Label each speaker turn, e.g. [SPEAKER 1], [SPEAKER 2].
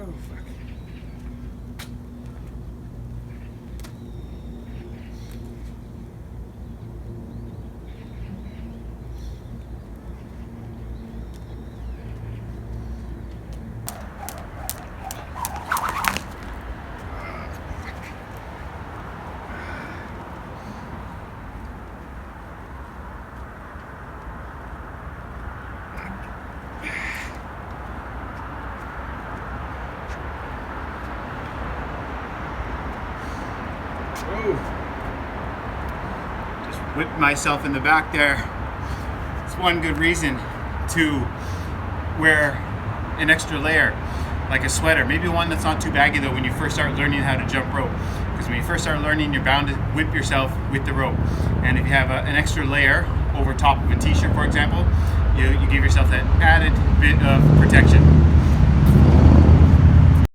[SPEAKER 1] Oh, fuck. Just whipped myself in the back there. It's one good reason to wear an extra layer, like a sweater. Maybe one that's not too baggy though when you first start learning how to jump rope. Because when you first start learning, you're bound to whip yourself with the rope. And if you have an extra layer over top of a t-shirt, for example, you give yourself that added bit of protection.